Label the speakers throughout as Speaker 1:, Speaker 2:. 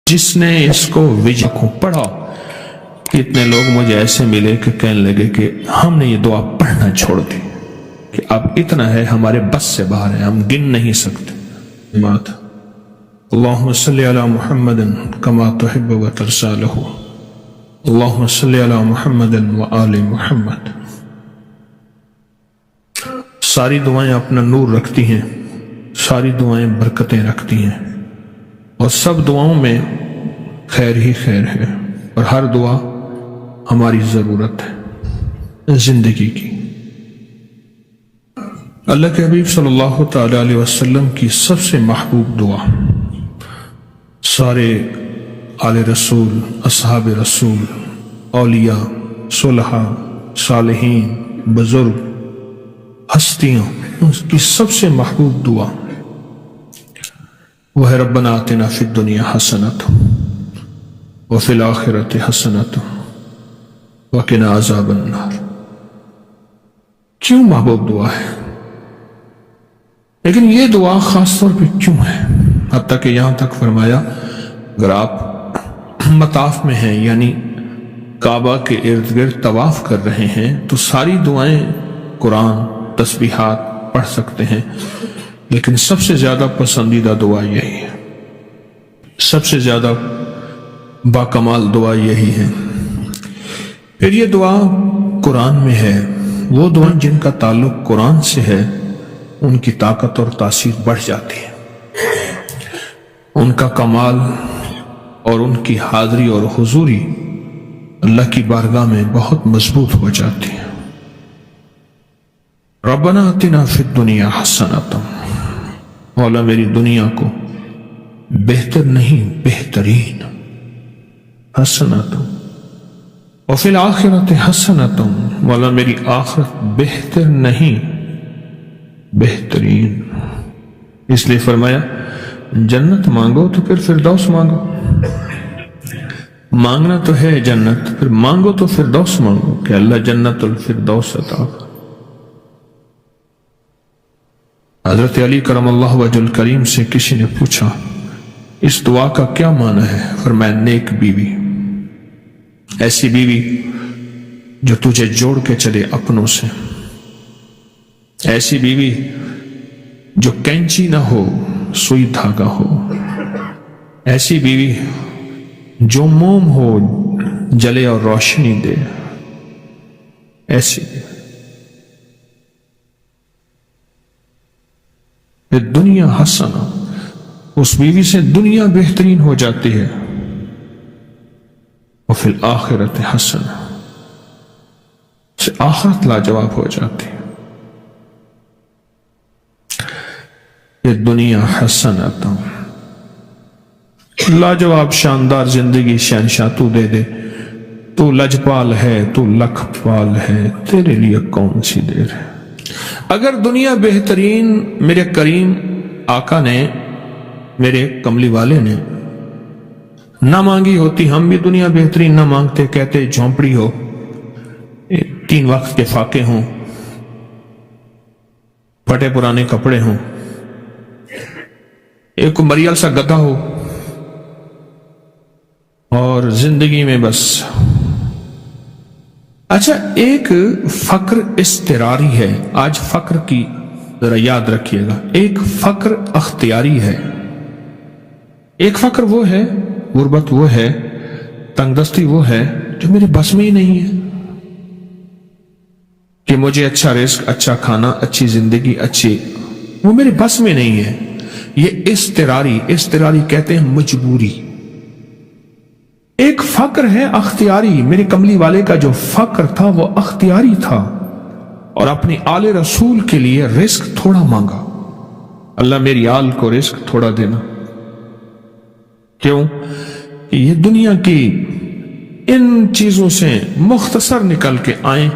Speaker 1: جس نے اس کو وجہ پڑھا کہ اتنے لوگ مجھے ایسے ملے کہ کہنے لگے کہ ہم نے یہ دعا پڑھنا چھوڑ دی کہ اب اتنا ہے ہمارے بس سے باہر ہے، ہم گن نہیں سکتے بات۔ اللہم صلی علی محمد کما تحب و ترضی لہ، اللہم صلی علی محمد و آل محمد۔ ساری دعائیں اپنا نور رکھتی ہیں، ساری دعائیں برکتیں رکھتی ہیں، اور سب دعاؤں میں خیر ہی خیر ہے، اور ہر دعا ہماری ضرورت ہے زندگی کی۔ اللہ کے حبیب صلی اللہ تعالی علیہ وسلم کی سب سے محبوب دعا، سارے آل رسول، اصحاب رسول، اولیاء، صلحاء، صالحین، بزرگ، ہستیاں، اس کی سب سے محبوب دعا وہ ہے ربنا آتنا فی الدنیا حسنۃ وفی الآخرۃ حسنۃ وقنا عذاب النار۔ کیوں محبوب دعا ہے؟ لیکن یہ دعا خاص طور پہ کیوں ہے؟ حتیٰ کہ یہاں تک فرمایا اگر آپ مطاف میں ہیں، یعنی کعبہ کے ارد گرد طواف کر رہے ہیں، تو ساری دعائیں قرآن، تسبیحات پڑھ سکتے ہیں، لیکن سب سے زیادہ پسندیدہ دعا یہی ہے، سب سے زیادہ باکمال دعا یہی ہے۔ پھر یہ دعا قرآن میں ہے، وہ دعائیں جن کا تعلق قرآن سے ہے ان کی طاقت اور تاثیر بڑھ جاتی ہے، ان کا کمال اور ان کی حاضری اور حضوری اللہ کی بارگاہ میں بہت مضبوط ہو جاتی ہے۔ ربنا آتنا فی الدنیا حسنۃ، مولا میری دنیا کو بہتر نہیں بہترین، حسنۃ وفی الآخرۃ حسنۃ، مولا میری آخرت بہتر نہیں بہترین۔ اس لیے فرمایا جنت مانگو تو پھر فردوس مانگو، مانگنا تو ہے جنت، پھر مانگو تو فردوس مانگو کہ اللہ جنت الفردوس عطا کرے۔ حضرت علی کرم اللہ وجہ الکریم سے کسی نے پوچھا اس دعا کا کیا معنی ہے؟ فرمایا نیک بیوی، ایسی بیوی جو تجھے جوڑ کے چلے اپنوں سے، ایسی بیوی جو کینچی نہ ہو سوئی دھاگا ہو، ایسی بیوی جو موم ہو جلے اور روشنی دے، ایسی دنیا حسنہ، اس بیوی سے دنیا بہترین ہو جاتی ہے، وفی الآخرۃ حسنہ، سے آخرت لاجواب ہو جاتی ہے۔ یہ دنیا حسنۃ، لاجواب شاندار زندگی شہنشاہ تو دے دے، تو لجپال ہے، تو لکھ پال ہے، تیرے لیے کون سی دیر ہے۔ اگر دنیا بہترین میرے کریم آقا نے، میرے کملی والے نے نہ مانگی ہوتی، ہم بھی دنیا بہترین نہ مانگتے، کہتے جھونپڑی ہو، 3 وقت کے فاقے ہوں، پھٹے پرانے کپڑے ہوں، ایک مریل سا گدھا ہو، اور زندگی میں بس۔ اچھا، ایک فقر اضطراری ہے، آج فقر کی ذرا یاد رکھیے گا، ایک فقر اختیاری ہے، ایک فقر وہ ہے، غربت وہ ہے، تنگ دستی وہ ہے جو میرے بس میں ہی نہیں ہے کہ مجھے اچھا رزق، اچھا کھانا، اچھی زندگی، اچھی، وہ میرے بس میں نہیں ہے۔ یہ اضطراری کہتے ہیں مجبوری۔ ایک فقر ہے اختیاری، میرے کملی والے کا جو فقر تھا وہ اختیاری تھا، اور اپنی آل رسول کے لیے رزق تھوڑا مانگا، اللہ میری آل کو رزق تھوڑا دینا۔ کیوں؟ کہ یہ دنیا کی ان چیزوں سے مختصر نکل کے آئیں،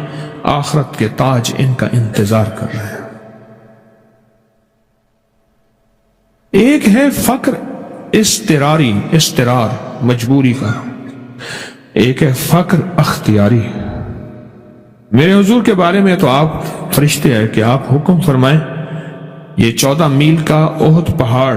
Speaker 1: آخرت کے تاج ان کا انتظار کر رہے ہیں۔ ایک ہے فقر اضطرار مجبوری کا، ایک ہے فقر اختیاری۔ میرے حضور کے بارے میں تو آپ فرشتے ہیں کہ آپ حکم فرمائیں، یہ 14 میل کا احد پہاڑ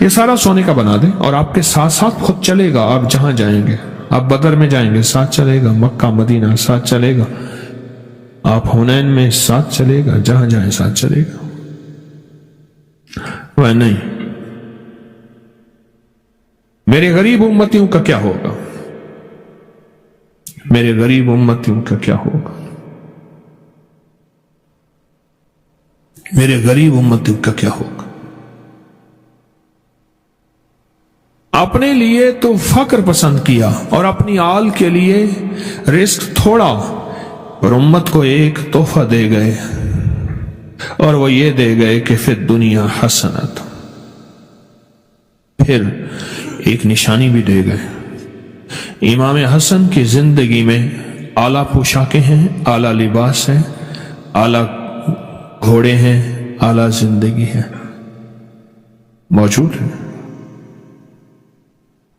Speaker 1: یہ سارا سونے کا بنا دیں اور آپ کے ساتھ ساتھ خود چلے گا. آپ جہاں جائیں گے، آپ بدر میں جائیں گے ساتھ چلے گا، مکہ مدینہ ساتھ چلے گا، آپ حنین میں ساتھ چلے گا، جہاں جائیں ساتھ چلے گا. وہ نہیں، میرے غریب امتیوں کا کیا ہوگا؟ میرے غریب امتیوں کا کیا ہوگا؟ میرے غریب امتیوں کا کیا ہوگا؟ اپنے لیے تو فقر پسند کیا اور اپنی آل کے لیے رزق تھوڑا، اور امت کو ایک تحفہ دے گئے، اور وہ یہ دے گئے کہ فی الدنیا حسنت، پھر ایک نشانی بھی دے گئے. امام حسن کی زندگی میں اعلیٰ پوشاکیں ہیں، اعلیٰ لباس ہیں، اعلیٰ گھوڑے ہیں، اعلیٰ زندگی ہے موجود ہے.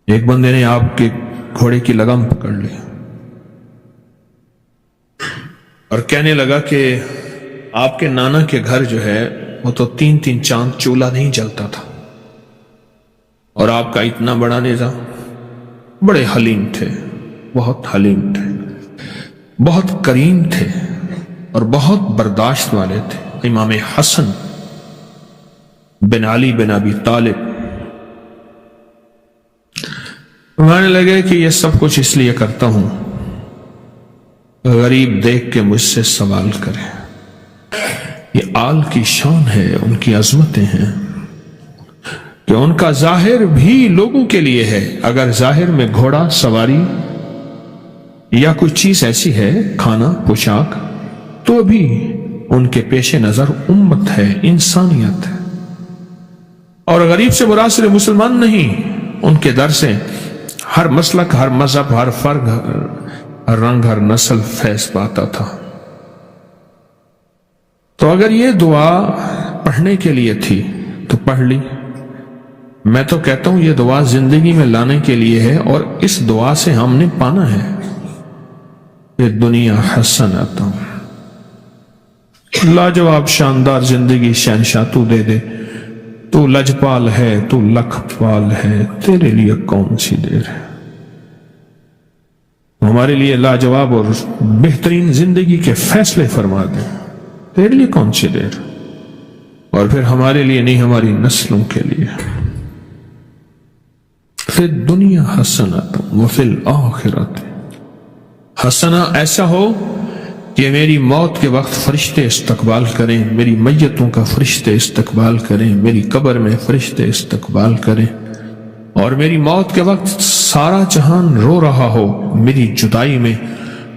Speaker 1: ایک بندے نے آپ کے گھوڑے کی لگام پکڑ لی اور کہنے لگا کہ آپ کے نانا کے گھر جو ہے وہ تو 3 چاند چولہا نہیں جلتا تھا، اور آپ کا اتنا بڑا نظام. بڑے حلیم تھے، بہت حلیم تھے، بہت کریم تھے، اور بہت برداشت والے تھے. امام حسن بن علی بن ابی طالب کہنے لگے کہ یہ سب کچھ اس لیے کرتا ہوں غریب دیکھ کے مجھ سے سوال کرے. یہ آل کی شان ہے، ان کی عظمتیں ہیں کہ ان کا ظاہر بھی لوگوں کے لیے ہے. اگر ظاہر میں گھوڑا سواری یا کوئی چیز ایسی ہے، کھانا پوشاک، تو بھی ان کے پیش نظر امت ہے، انسانیت ہے. اور غریب سے مراد صرف مسلمان نہیں، ان کے در سے ہر مسلک، ہر مذہب، ہر فرق، ہر رنگ، ہر نسل فیض پاتا تھا. تو اگر یہ دعا پڑھنے کے لیے تھی تو پڑھ لی. میں تو کہتا ہوں یہ دعا زندگی میں لانے کے لیے ہے، اور اس دعا سے ہم نے پانا ہے یہ دنیا حسنت. لاجواب شاندار زندگی شہنشاہ تو دے دے، تو لجپال ہے، تو لکھ پال ہے، تیرے لیے کون سی دیر ہے. ہمارے لیے لاجواب اور بہترین زندگی کے فیصلے فرما دے، تیرے لیے کون سی دیر. اور پھر ہمارے لیے نہیں، ہماری نسلوں کے لیے. فی الدنیا حسنۃ وفی الآخرۃ حسنہ، ایسا ہو کہ میری موت کے وقت فرشتے استقبال کریں، میری میتوں کا فرشتے استقبال کریں، میری قبر میں فرشتے استقبال کریں، اور میری موت کے وقت سارا جہان رو رہا ہو. میری جدائی میں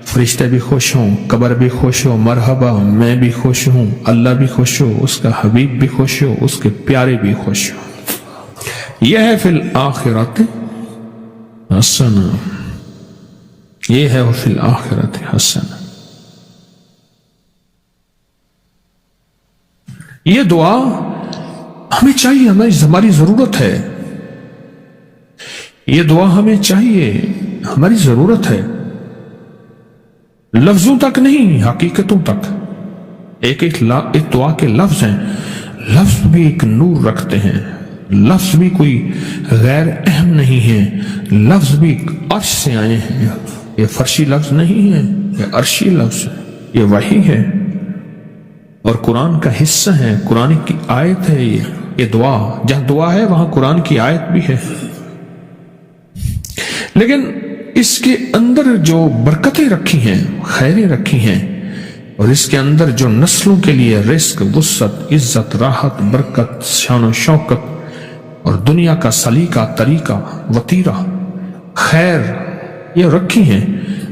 Speaker 1: فرشتے بھی خوش ہوں، قبر بھی خوش ہو، مرحبا، میں بھی خوش ہوں، اللہ بھی خوش ہو، اس کا حبیب بھی خوش ہو، اس کے پیارے بھی خوش ہو. یہ ہے فی الآخرۃ حسنہ، یہ ہے فی الآخرۃ حسنہ. یہ دعا ہمیں چاہیے، ہماری ضرورت ہے. یہ دعا ہمیں چاہیے، ہماری ضرورت ہے. لفظوں تک نہیں، حقیقتوں تک. ایک دعا کے لفظ ہیں، لفظ بھی ایک نور رکھتے ہیں، لفظ بھی کوئی غیر اہم نہیں ہے، لفظ بھی عرش سے آئے ہیں. یہ فرشی لفظ نہیں ہے، یہ عرشی لفظ ہے، یہ وحی ہے اور قرآن کا حصہ ہے، قرآن کی آیت ہے. یہ دعا، جہاں دعا ہے وہاں قرآن کی آیت بھی ہے. لیکن اس کے اندر جو برکتیں رکھی ہیں، خیریں رکھی ہیں، اور اس کے اندر جو نسلوں کے لیے رزق، وسعت، عزت، راحت، برکت، شان و شوکت اور دنیا کا سلیقہ، طریقہ، وتیرہ، خیر یہ رکھی ہیں،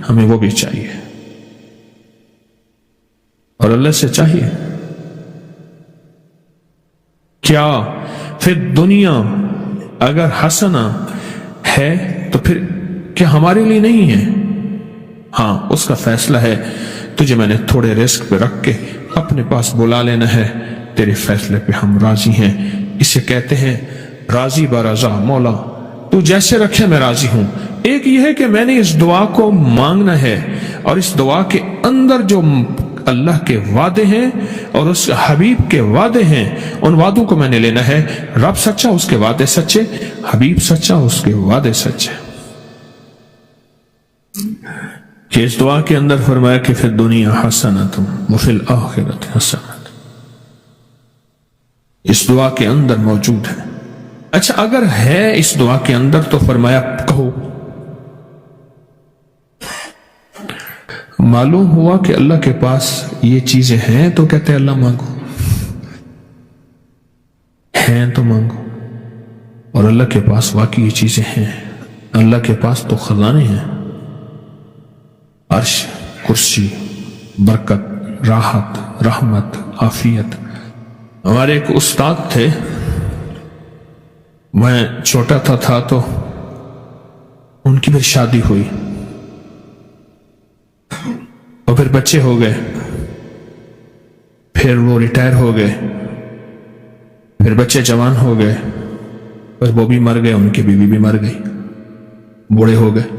Speaker 1: ہمیں وہ بھی چاہیے. اور اللہ سے چاہیے کیا پھر دنیا اگر حسنہ ہے تو پھر کیا ہمارے لیے نہیں ہے؟ ہاں، اس کا فیصلہ ہے. تجھے میں نے تھوڑے رزق پہ رکھ کے اپنے پاس بلا لینا ہے، تیرے فیصلے پہ ہم راضی ہیں. اسے کہتے ہیں راضی برضا. مولا تو جیسے رکھے میں راضی ہوں. ایک یہ ہے کہ میں نے اس دعا کو مانگنا ہے، اور اس دعا کے اندر جو اللہ کے وعدے ہیں اور اس حبیب کے وعدے ہیں، ان وعدوں کو میں نے لینا ہے۔ رب سچا، اس کے وعدے سچے، حبیب سچا، اس کے وعدے سچے۔ کہ اس دعا کے اندر فرمایا کہ فی الدنیا حسنۃ وفی الآخرۃ حسنۃ، اس دعا کے اندر موجود ہے۔ اچھا اگر ہے اس دعا کے اندر تو فرمایا کہو۔ معلوم ہوا کہ اللہ کے پاس یہ چیزیں ہیں تو کہتے ہیں اللہ مانگو، ہیں تو مانگو، اور اللہ کے پاس واقعی یہ چیزیں ہیں۔ اللہ کے پاس تو خزانے ہیں، عرش، کرسی، برکت، راحت، رحمت، عافیت۔ ہمارے ایک استاد تھے، میں چھوٹا تھا تو ان کی پھر شادی ہوئی اور پھر بچے ہو گئے، پھر وہ ریٹائر ہو گئے، پھر بچے جوان ہو گئے، پھر وہ بھی مر گئے، ان کی بیوی بھی مر گئی، بوڑھے ہو گئے۔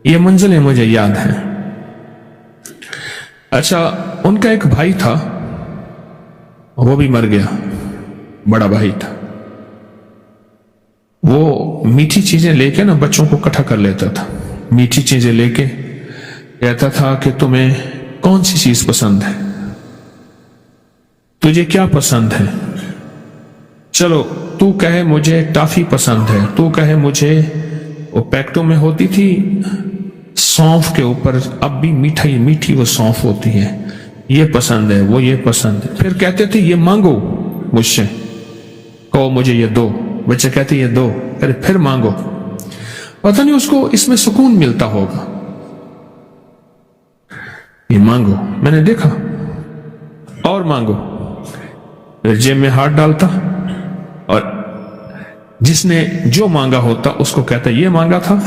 Speaker 1: یہ منزلیں مجھے یاد ہیں۔ اچھا ان کا ایک بھائی تھا، وہ بھی مر گیا، بڑا بھائی تھا۔ وہ میٹھی چیزیں لے کے نا بچوں کو اکٹھا کر لیتا تھا، میٹھی چیزیں لے کے کہتا تھا کہ تمہیں کون سی چیز پسند ہے، تجھے کیا پسند ہے، چلو تو کہے مجھے ٹافی پسند ہے، تو کہے مجھے، وہ پیکٹوں میں ہوتی تھی سونف کے اوپر، اب بھی میٹھی وہ سونف ہوتی ہے، یہ پسند ہے، وہ یہ پسند ہے۔ پھر کہتے تھے یہ مانگو مجھ سے، کہو مجھے یہ دو، بچے کہتے یہ دو، پھر مانگو۔ پتہ نہیں اس کو اس میں سکون ملتا ہوگا، یہ مانگو، میں نے دیکھا، اور مانگو۔ پھر جیب میں ہاتھ ڈالتا اور جس نے جو مانگا ہوتا اس کو کہتا یہ مانگا تھا،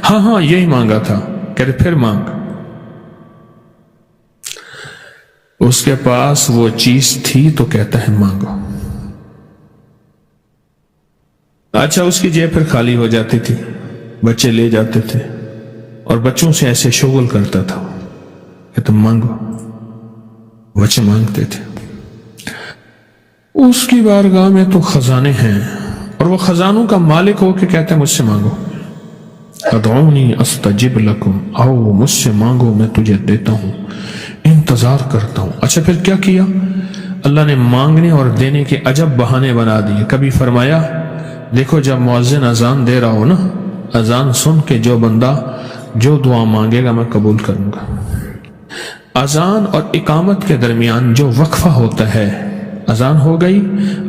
Speaker 1: ہاں ہاں یہی مانگا تھا، کہتے پھر مانگ۔ اس کے پاس وہ چیز تھی تو کہتا ہے مانگو۔ اچھا اس کی جیب پھر خالی ہو جاتی تھی، بچے لے جاتے تھے اور بچوں سے ایسے شغل کرتا تھا کہ تم مانگو، بچے مانگتے تھے۔ اس کی بارگاہ میں تو خزانے ہیں، اور وہ خزانوں کا مالک ہو کے کہتے ہیں مجھ سے مانگو، ادعونی استجب لکم، آؤ مجھ سے مانگو میں تجھے دیتا ہوں، انتظار کرتا ہوں۔ اچھا پھر کیا کیا؟ اللہ نے مانگنے اور دینے کے عجب بہانے بنا دیے۔ کبھی فرمایا دیکھو جب مؤذن اذان دے رہا ہو نا، اذان سن کے جو بندہ جو دعا مانگے گا میں قبول کروں گا۔ اذان اور اقامت کے درمیان جو وقفہ ہوتا ہے، اذان ہو گئی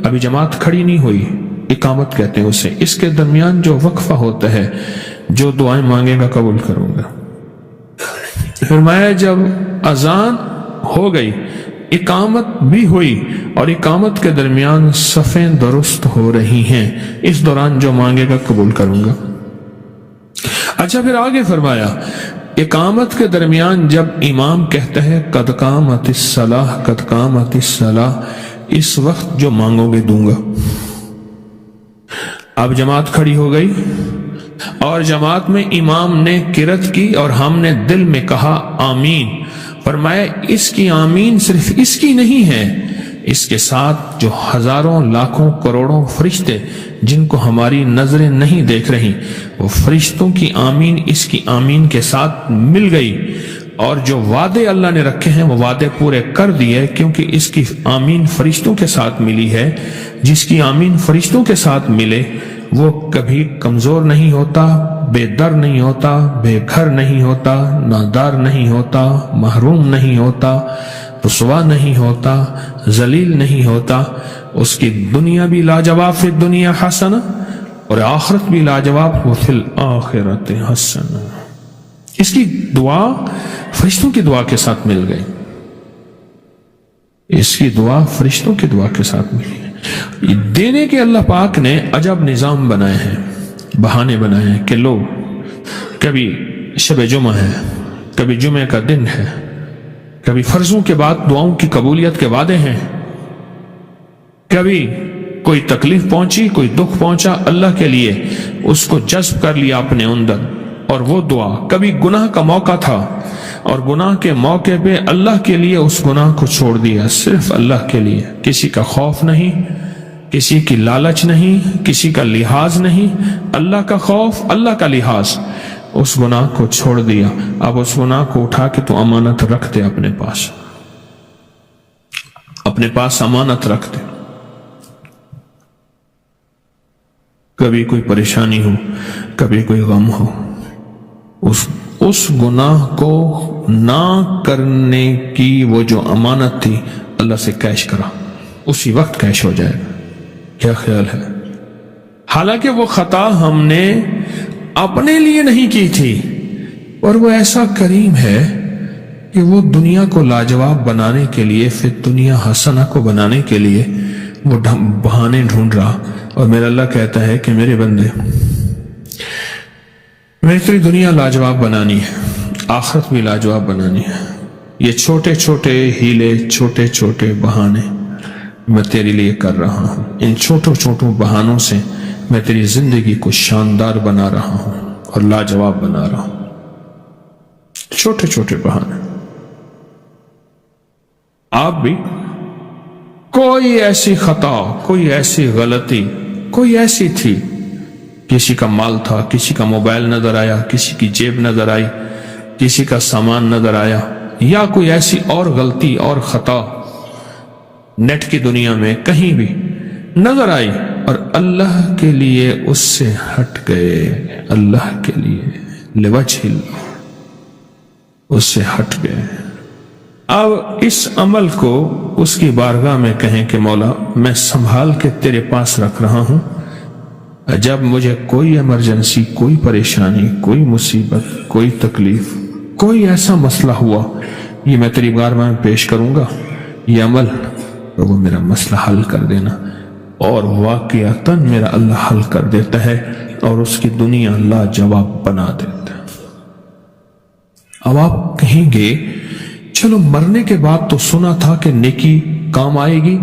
Speaker 1: ابھی جماعت کھڑی نہیں ہوئی، اقامت کہتے ہیں اسے، اس کے درمیان جو وقفہ ہوتا ہے جو دعائیں مانگے گا قبول کروں گا۔ فرمایا جب اذان ہو گئی، اقامت بھی ہوئی اور اقامت کے درمیان صفیں درست ہو رہی ہیں، اس دوران جو مانگے گا قبول کروں گا۔ اچھا پھر آگے فرمایا اقامت کے درمیان جب امام کہتا ہے قد قامت الصلاۃ، قد قامت الصلاۃ، اس وقت جو مانگو گے دوں گا۔ اب جماعت کھڑی ہو گئی اور جماعت میں امام نے قرات کی اور ہم نے دل میں کہا آمین۔ فرمایا اس کی آمین صرف اس کی نہیں ہے، اس کے ساتھ جو ہزاروں لاکھوں کروڑوں فرشتے جن کو ہماری نظریں نہیں دیکھ رہی، وہ فرشتوں کی آمین اس کی آمین کے ساتھ مل گئی، اور جو وعدے اللہ نے رکھے ہیں وہ وعدے پورے کر دیے، کیونکہ اس کی آمین فرشتوں کے ساتھ ملی ہے۔ جس کی آمین فرشتوں کے ساتھ ملے وہ کبھی کمزور نہیں ہوتا، بے در نہیں ہوتا، بے گھر نہیں ہوتا، نادار نہیں ہوتا، محروم نہیں ہوتا، رسوا نہیں ہوتا، ذلیل نہیں ہوتا۔ اس کی دنیا بھی لاجواب، فی الدنیا حسنہ، اور آخرت بھی لاجواب، وفی الآخرۃ حسنہ۔ اس کی دعا فرشتوں کی دعا کے ساتھ مل گئی، اس کی دعا فرشتوں کی دعا کے ساتھ ملی ہے۔ دینے کے اللہ پاک نے عجب نظام بنائے ہیں، بہانے بنائے ہیں کہ لوگ کبھی شب جمعہ ہے، کبھی جمعہ کا دن ہے، کبھی فرضوں کے بعد دعاؤں کی قبولیت کے وعدے ہیں، کبھی کوئی تکلیف پہنچی، کوئی دکھ پہنچا، اللہ کے لیے اس کو جذب کر لیا اپنے اندر، اور وہ دعا، کبھی گناہ کا موقع تھا اور گناہ کے موقع پہ اللہ کے لیے اس گناہ کو چھوڑ دیا، صرف اللہ کے لیے، کسی کا خوف نہیں، کسی کی لالچ نہیں، کسی کا لحاظ نہیں، اللہ کا خوف، اللہ کا لحاظ، اس گناہ کو چھوڑ دیا۔ اب اس گناہ کو اٹھا کے تو امانت رکھ دے اپنے پاس، اپنے پاس امانت رکھ دے۔ کبھی کوئی پریشانی ہو، کبھی کوئی غم ہو، اس گناہ کو نہ کرنے کی وہ جو امانت تھی اللہ سے کیش کرا، اسی وقت کیش ہو جائے گا۔ کیا خیال ہے؟ حالانکہ وہ خطا ہم نے اپنے لیے نہیں کی تھی، اور وہ ایسا کریم ہے کہ وہ دنیا کو لاجواب بنانے کے لیے، پھر دنیا حسنہ کو بنانے کے لیے وہ بہانے ڈھونڈ رہا، اور میرا اللہ کہتا ہے کہ میرے بندے، میں تیری دنیا لاجواب بنانی ہے، آخرت بھی لاجواب بنانی ہے۔ یہ چھوٹے چھوٹے ہیلے، چھوٹے چھوٹے بہانے میں تیرے لیے کر رہا ہوں۔ ان چھوٹوں چھوٹوں بہانوں سے میں تیری زندگی کو شاندار بنا رہا ہوں اور لاجواب بنا رہا ہوں۔ چھوٹے چھوٹے بہانے۔ آپ بھی کوئی ایسی خطا، کوئی ایسی غلطی، کوئی ایسی تھی، کسی کا مال تھا، کسی کا موبائل نظر آیا، کسی کی جیب نظر آئی، کسی کا سامان نظر آیا، یا کوئی ایسی اور غلطی اور خطا نیٹ کی دنیا میں کہیں بھی نظر آئی، اور اللہ کے لیے اس سے ہٹ گئے، اللہ کے لیے لوجہ اللہ اس سے ہٹ گئے۔ اب اس عمل کو اس کی بارگاہ میں کہیں کہ مولا میں سنبھال کے تیرے پاس رکھ رہا ہوں، جب مجھے کوئی ایمرجنسی، کوئی پریشانی، کوئی مصیبت، کوئی تکلیف، کوئی ایسا مسئلہ ہوا، یہ میں تیری بارگاہ میں پیش کروں گا، یہ عمل تو وہ میرا مسئلہ حل کر دینا۔ اور واقعتاً میرا اللہ حل کر دیتا ہے اور اس کی دنیا لاجواب بنا دیتا ہے۔ اب آپ کہیں گے چلو مرنے کے بعد تو سنا تھا کہ نیکی کام آئے گی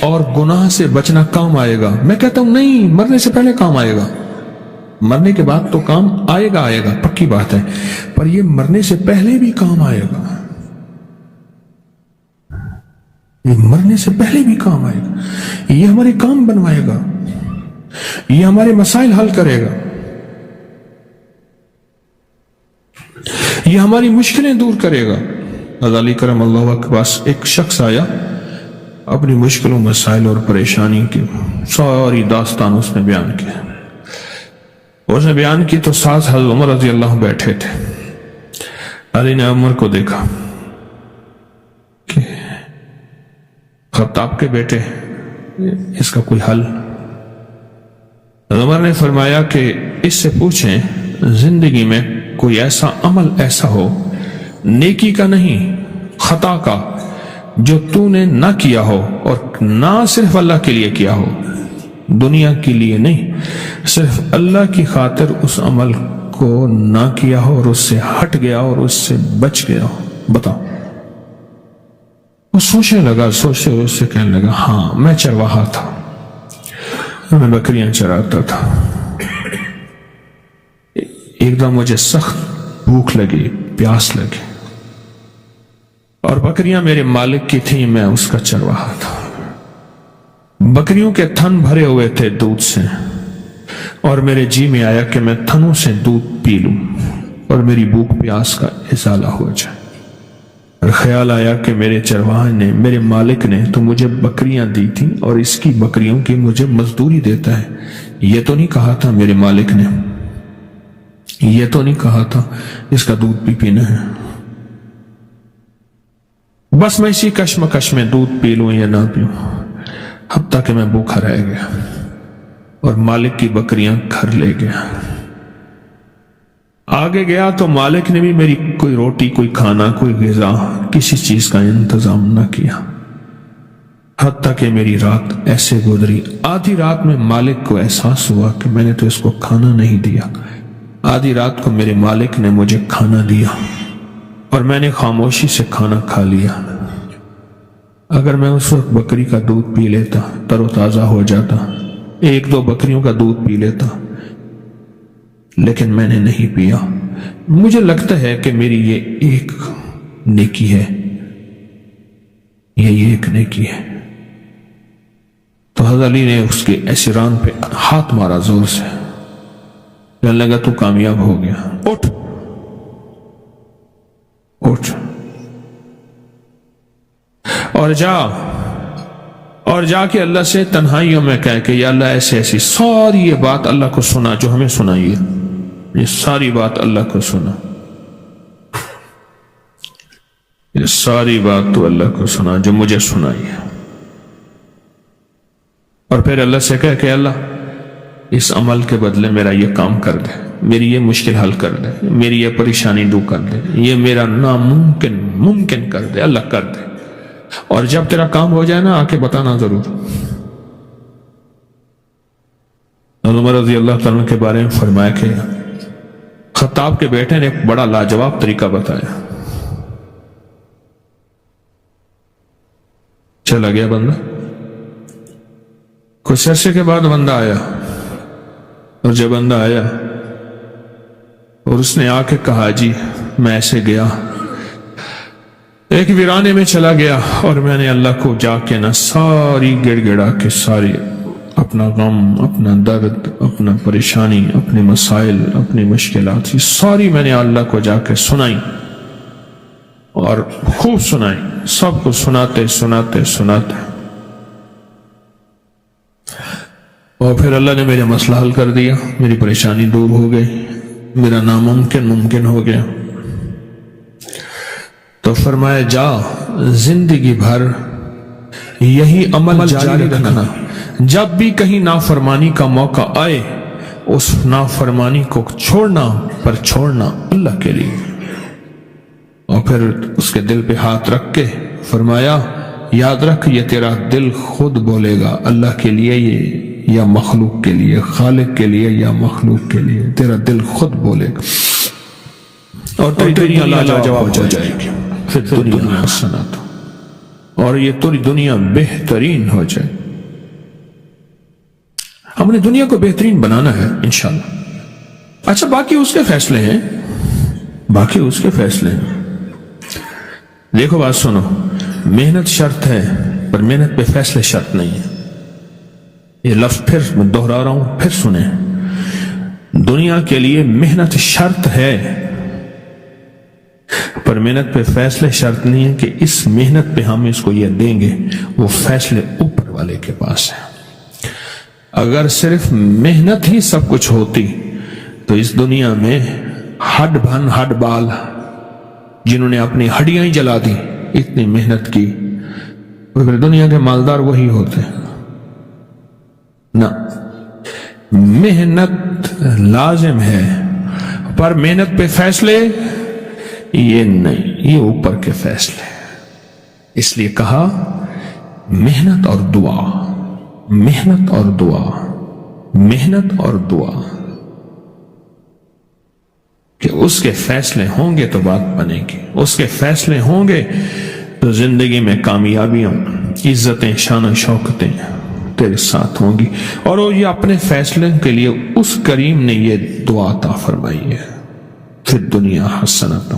Speaker 1: اور گناہ سے بچنا کام آئے گا۔ میں کہتا ہوں نہیں، مرنے سے پہلے کام آئے گا، مرنے کے بعد تو کام آئے گا، پکی بات ہے، پر یہ مرنے سے پہلے بھی کام آئے گا، یہ مرنے سے پہلے بھی کام آئے گا، یہ ہمارے کام بنوائے گا، یہ ہمارے مسائل حل کرے گا، یہ ہماری مشکلیں دور کرے گا۔ غزالی کرم اللہ کے پاس ایک شخص آیا، اپنی مشکلوں، مسائل اور پریشانی کی ساری داستان اس نے بیان کی۔ اس نے بیان کی تو ساتھ حضرت عمر رضی اللہ بیٹھے تھے۔ علی نے عمر کو دیکھا کہ خطاب کے بیٹے، اس کا کوئی حل؟ عمر نے فرمایا کہ اس سے پوچھیں زندگی میں کوئی ایسا عمل ایسا ہو، نیکی کا نہیں خطا کا، جو تو نے نہ کیا ہو، اور نہ صرف اللہ کے لیے کیا ہو، دنیا کے لیے نہیں، صرف اللہ کی خاطر اس عمل کو نہ کیا ہو اور اس سے ہٹ گیا اور اس سے بچ گیا ہو، بتاؤ۔ وہ سوچنے لگا، سوچتے ہوئے اس سے کہنے لگا ہاں میں چرواہا تھا، میں بکریاں چراتا تھا، ایک دم مجھے سخت بھوک لگی، پیاس لگی، اور بکریاں میرے مالک کی تھیں، میں اس کا چرواہا تھا، بکریوں کے تھن بھرے ہوئے تھے دودھ سے، اور میرے جی میں آیا کہ میں تھنوں سے دودھ پی لوں اور میری بھوک پیاس کا ازالہ ہو جائے، اور خیال آیا کہ میرے چرواہے نے، میرے مالک نے تو مجھے بکریاں دی تھی اور اس کی بکریوں کی مجھے مزدوری دیتا ہے، یہ تو نہیں کہا تھا میرے مالک نے، یہ تو نہیں کہا تھا اس کا دودھ بھی پینا ہے، بس میں اسی کشمکش میں دودھ پی لوں یا نہ پیوں، حتیٰ کہ میں بھوکا رہ گیا اور مالک کی بکریاں گھر لے گیا۔ آگے گیا تو مالک نے بھی میری کوئی روٹی، کوئی کھانا، کوئی غذا، کسی چیز کا انتظام نہ کیا، حتیٰ کہ میری رات ایسے گزری، آدھی رات میں مالک کو احساس ہوا کہ میں نے تو اس کو کھانا نہیں دیا، آدھی رات کو میرے مالک نے مجھے کھانا دیا اور میں نے خاموشی سے کھانا کھا لیا، اگر میں اس وقت بکری کا دودھ پی لیتا، تر و تازہ ہو جاتا، ایک دو بکریوں کا دودھ پی لیتا، لیکن میں نے نہیں پیا، مجھے لگتا ہے کہ میری یہ ایک نیکی ہے، یہ ایک نیکی ہے۔ تو حضرت علی نے اس کے ایسران پہ ہاتھ مارا زور سے، کہنے لگا تو کامیاب ہو گیا، اٹھ اٹھ اور جا کے اللہ سے تنہائیوں میں کہہ کہ یا اللہ ایسے ایسی ساری یہ بات اللہ کو سنا جو ہمیں سنائی ہے، یہ ساری بات اللہ کو سنا، یہ ساری بات تو اللہ کو سنا جو مجھے سنائی ہے، اور پھر اللہ سے کہہ کہ اللہ اس عمل کے بدلے میرا یہ کام کر دے، میری یہ مشکل حل کر دے، میری یہ پریشانی دور کر دے، یہ میرا ناممکن ممکن کر دے، اللہ کر دے، اور جب تیرا کام ہو جائے نا آ کے بتانا ضرور۔ عمر رضی اللہ تعالیٰ کے بارے میں فرمایا کہ خطاب کے بیٹے نے ایک بڑا لاجواب طریقہ بتایا، چلا گیا بندہ، کچھ عرصے کے بعد بندہ آیا، اور جب بندہ آیا اور اس نے آ کے کہا جی میں ایسے گیا، ایک ویرانے میں چلا گیا، اور میں نے اللہ کو جا کے نا ساری گڑ گڑا کے ساری اپنا غم، اپنا درد، اپنا پریشانی، اپنے مسائل، اپنی مشکلات، یہ ساری میں نے اللہ کو جا کے سنائی، اور خوب سنائی، سب کو سناتے سناتے سناتے، اور پھر اللہ نے میرا مسئلہ حل کر دیا، میری پریشانی دور ہو گئی، میرا ناممکن ممکن ہو گیا۔ تو فرمایا جا زندگی بھر یہی عمل جاری رکھنا، جب بھی کہیں نافرمانی کا موقع آئے اس نافرمانی کو چھوڑنا، پر چھوڑنا اللہ کے لیے۔ اور پھر اس کے دل پہ ہاتھ رکھ کے فرمایا یاد رکھ یہ تیرا دل خود بولے گا اللہ کے لیے یہ یا مخلوق کے لیے، خالق کے لیے یا مخلوق کے لیے، تیرا دل خود بولے گا، اور تیری دنیا لاجواب ہو جائے گی، پھر دنیا حسنات، اور یہ تیری دنیا بہترین ہو جائے۔ ہم نے دنیا کو بہترین بنانا ہے انشاءاللہ۔ اچھا باقی اس کے فیصلے ہیں، باقی اس کے فیصلے ہیں۔ دیکھو بات سنو، محنت شرط ہے پر محنت پہ فیصلے شرط نہیں ہے۔ یہ لفظ پھر میں دہرا رہا ہوں، پھر سنیں، دنیا کے لیے محنت شرط ہے پر محنت پہ فیصلے شرط نہیں ہے کہ اس محنت پہ ہم اس کو یہ دیں گے، وہ فیصلے اوپر والے کے پاس ہیں۔ اگر صرف محنت ہی سب کچھ ہوتی تو اس دنیا میں ہڈ بھن ہڈ بال جنہوں نے اپنی ہڈیاں ہی جلا دی، اتنی محنت کی، پھر دنیا کے مالدار وہی ہوتے ہیں نہ۔ محنت لازم ہے پر محنت پہ فیصلے یہ نہیں، یہ اوپر کے فیصلے۔ اس لیے کہا محنت اور دعا، محنت اور دعا، محنت اور دعا، کہ اس کے فیصلے ہوں گے تو بات بنے گی، اس کے فیصلے ہوں گے تو زندگی میں کامیابیاں، عزتیں، شان و شوکتیں تیرے ساتھ ہوں گی۔ اور وہ یہ اپنے فیصلے کے لیے اس کریم نے یہ دعا عطا فرمائی ہے، فی الدنیا حسنۃ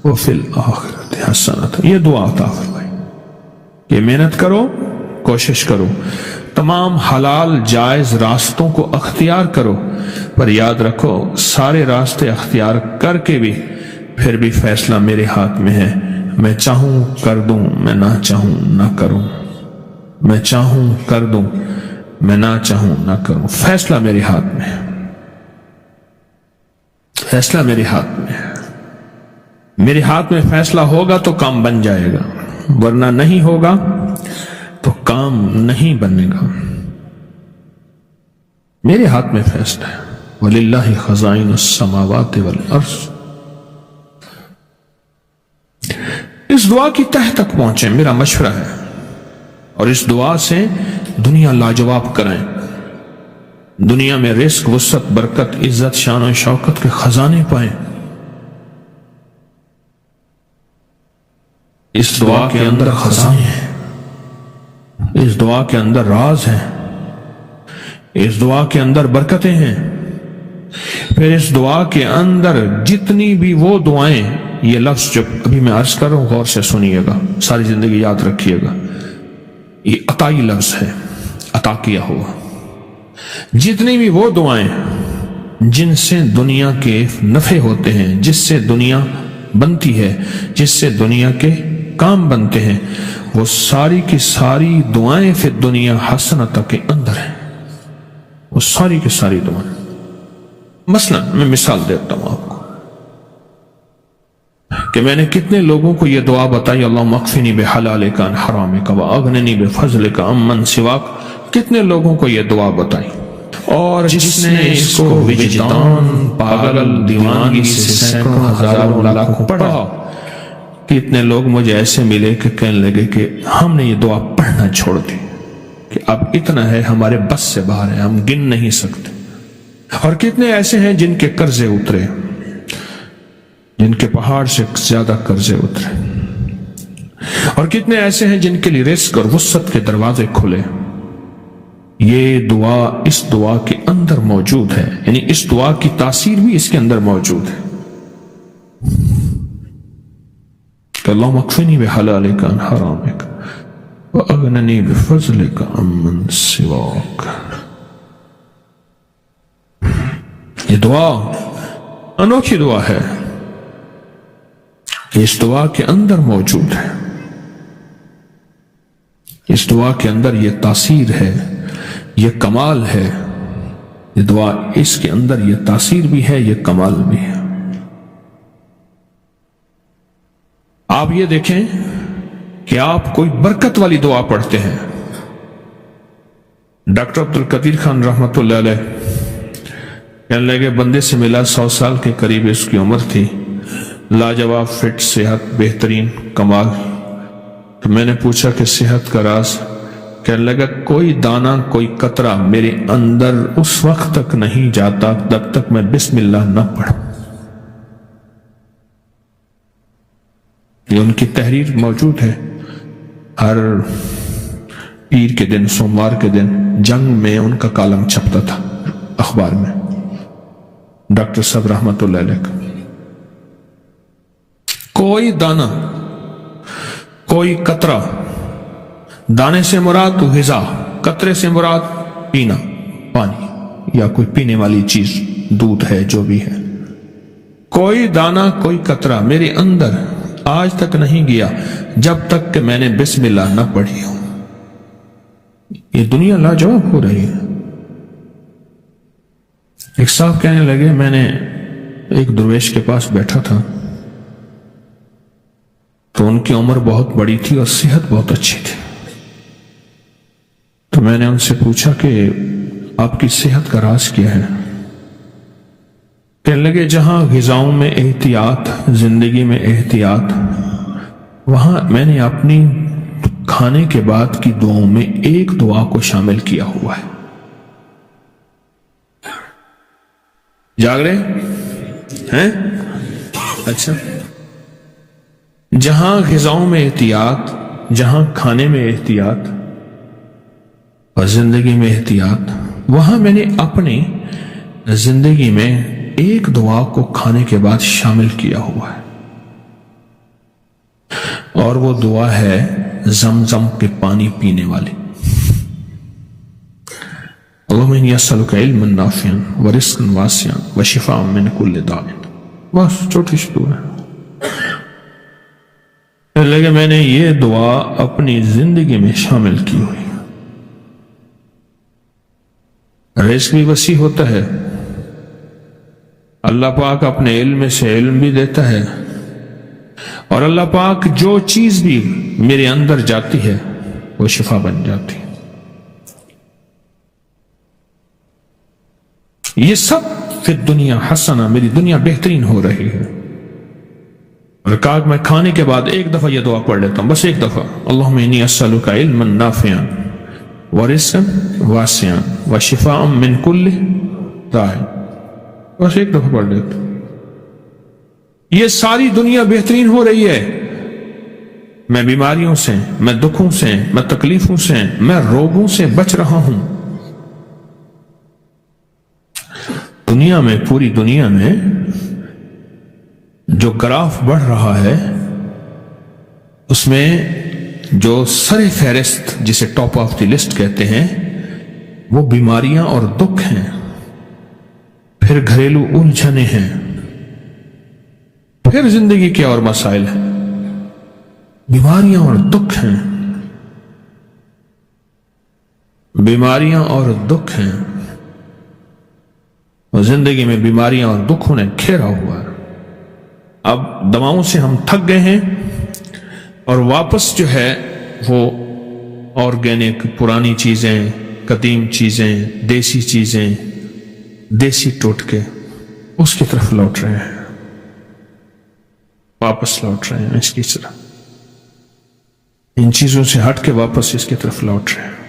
Speaker 1: وفی الآخرۃ حسنۃ، یہ دعا عطا فرمائی کہ محنت کرو، کوشش کرو، تمام حلال جائز راستوں کو اختیار کرو، پر یاد رکھو سارے راستے اختیار کر کے بھی پھر بھی فیصلہ میرے ہاتھ میں ہے۔ میں چاہوں کر دوں، میں نہ چاہوں نہ کروں، میں چاہوں کر دوں، میں نہ چاہوں نہ کروں، فیصلہ میرے ہاتھ میں ہے، فیصلہ میرے ہاتھ میں ہے۔ میرے ہاتھ میں فیصلہ ہوگا تو کام بن جائے گا، ورنہ نہیں ہوگا تو کام نہیں بنے گا۔ میرے ہاتھ میں فیصلہ ہے، وَلِلَّهِ خَزَائِنُ السَّمَاوَاتِ وَالْأَرْضِ۔ اس دعا کی تہ تک پہنچیں، میرا مشورہ ہے، اور اس دعا سے دنیا لاجواب کریں، دنیا میں رزق، وسعت، برکت، عزت، شان و شوکت کے خزانے پائیں۔ اس دعا کے اندر خزانے ہیں، اس دعا کے اندر راز ہیں، اس دعا کے اندر برکتیں ہیں، پھر اس دعا کے اندر جتنی بھی وہ دعائیں، یہ لفظ جو ابھی میں عرض کر رہا ہوں غور سے سنیے گا، ساری زندگی یاد رکھیے گا، یہ عطائی لفظ ہے، عطا کیا ہوا۔ جتنی بھی وہ دعائیں جن سے دنیا کے نفع ہوتے ہیں، جس سے دنیا بنتی ہے، جس سے دنیا کے کام بنتے ہیں، وہ ساری کی ساری دعائیں فی الدنیا حسنہ کے اندر ہیں، وہ ساری کی ساری دعائیں۔ مثلا میں مثال دیتا ہوں آپ کو کہ میں نے کتنے لوگوں کو یہ دعا بتائی، اللہم اکفنی بحلالک عن حرامک واغننی بفضلک عمن سواک، کتنے لوگوں کو یہ دعا بتائی، اور جس نے اس کو وجدان پاگل دیوانگی سے سینکڑوں ہزاروں لاکھوں پڑھا، کتنے لوگ مجھے ایسے ملے کہ کہنے لگے کہ ہم نے یہ دعا پڑھنا چھوڑ دی، کہ اب اتنا ہے، ہمارے بس سے باہر ہے، ہم گن نہیں سکتے۔ اور کتنے ایسے ہیں جن کے قرضے اترے، جن کے پہاڑ سے زیادہ قرضے اترے، اور کتنے ایسے ہیں جن کے لیے رزق اور وسعت کے دروازے کھلے۔ یہ دعا اس دعا کے اندر موجود ہے، یعنی اس دعا کی تاثیر بھی اس کے اندر موجود ہے کہ اللہم اکفنی بحلالک عن حرامک واغننی بفضلک عمن سواک۔ یہ دعا انوکھی دعا ہے، اس دعا کے اندر موجود ہے، اس دعا کے اندر یہ تاثیر ہے، یہ کمال ہے، یہ دعا اس کے اندر یہ تاثیر بھی ہے، یہ کمال بھی ہے۔ آپ یہ دیکھیں کہ آپ کوئی برکت والی دعا پڑھتے ہیں۔ ڈاکٹر عبدالقدیر خان رحمۃ اللہ علیہ کہنے لگے، بندے سے ملا، 100 سال کے قریب اس کی عمر تھی، لاجواب فٹ، صحت بہترین، کمال۔ تو میں نے پوچھا کہ صحت کا راز؟ کہنے لگا، کوئی دانہ کوئی قطرہ میرے اندر اس وقت تک نہیں جاتا جب تک میں بسم اللہ نہ پڑھوں۔ یہ ان کی تحریر موجود ہے، ہر پیر کے دن، سوموار کے دن جنگ میں ان کا کالم چھپتا تھا اخبار میں، ڈاکٹر صاحب رحمت اللہ علیہ۔ کوئی دانہ کوئی قطرہ، دانے سے مراد غذا، قطرے سے مراد پینا، پانی یا کوئی پینے والی چیز، دودھ ہے جو بھی ہے، کوئی دانہ کوئی قطرہ میرے اندر آج تک نہیں گیا جب تک کہ میں نے بسم اللہ نہ پڑھی ہوں۔ یہ دنیا لاجواب ہو رہی ہے۔ ایک صاحب کہنے لگے، میں نے ایک درویش کے پاس بیٹھا تھا تو ان کی عمر بہت بڑی تھی اور صحت بہت اچھی تھی، تو میں نے ان سے پوچھا کہ آپ کی صحت کا راز کیا ہے؟ کہنے لگے، جہاں غذاؤں میں احتیاط، زندگی میں احتیاط، وہاں میں نے اپنی کھانے کے بعد کی دعاؤں میں ایک دعا کو شامل کیا ہوا ہے۔ جاگ رہے ہیں؟ اچھا، جہاں غذاؤں میں احتیاط، جہاں کھانے میں احتیاط اور زندگی میں احتیاط، وہاں میں نے اپنی زندگی میں ایک دعا کو کھانے کے بعد شامل کیا ہوا ہے، اور وہ دعا ہے زمزم کے پانی پینے والی، اللہم انی اسألک علما نافعا ورزقا واسعا وشفاء من کل داء۔ بس چھوٹی سی دعا ہے، لیکن میں نے یہ دعا اپنی زندگی میں شامل کی ہوئی۔ رزق بھی وسیع ہوتا ہے، اللہ پاک اپنے علم سے علم بھی دیتا ہے، اور اللہ پاک جو چیز بھی میرے اندر جاتی ہے وہ شفا بن جاتی ہے۔ یہ سب فی الدنیا حسنہ، میری دنیا بہترین ہو رہی ہے۔ اور کہا کہ میں کھانے کے بعد ایک دفعہ یہ دعا پڑھ لیتا ہوں، بس ایک دفعہ، اللہم انی اسألک علما نافعا ورزقا واسعا وشفاء من کل داء، بس ایک دفعہ پڑھ لیتا ہوں۔ یہ ساری دنیا بہترین ہو رہی ہے، میں بیماریوں سے، میں دکھوں سے، میں تکلیفوں سے، میں روگوں سے بچ رہا ہوں۔ دنیا میں، پوری دنیا میں جو گراف بڑھ رہا ہے اس میں جو سر فہرست جسے ٹاپ آف دی لسٹ کہتے ہیں وہ بیماریاں اور دکھ ہیں، پھر گھریلو الجھنیں ہیں، پھر زندگی کے اور مسائل ہیں۔ بیماریاں اور دکھ ہیں، بیماریاں اور دکھ ہیں، اور زندگی میں بیماریاں اور دکھوں نے گھیرا ہوا ہے۔ اب دواؤں سے ہم تھک گئے ہیں اور واپس جو ہے وہ آرگینک پرانی چیزیں، قدیم چیزیں، دیسی چیزیں، دیسی ٹوٹکے اس کی طرف لوٹ رہے ہیں، واپس لوٹ رہے ہیں اس کی طرف، ان چیزوں سے ہٹ کے واپس اس کی طرف لوٹ رہے ہیں۔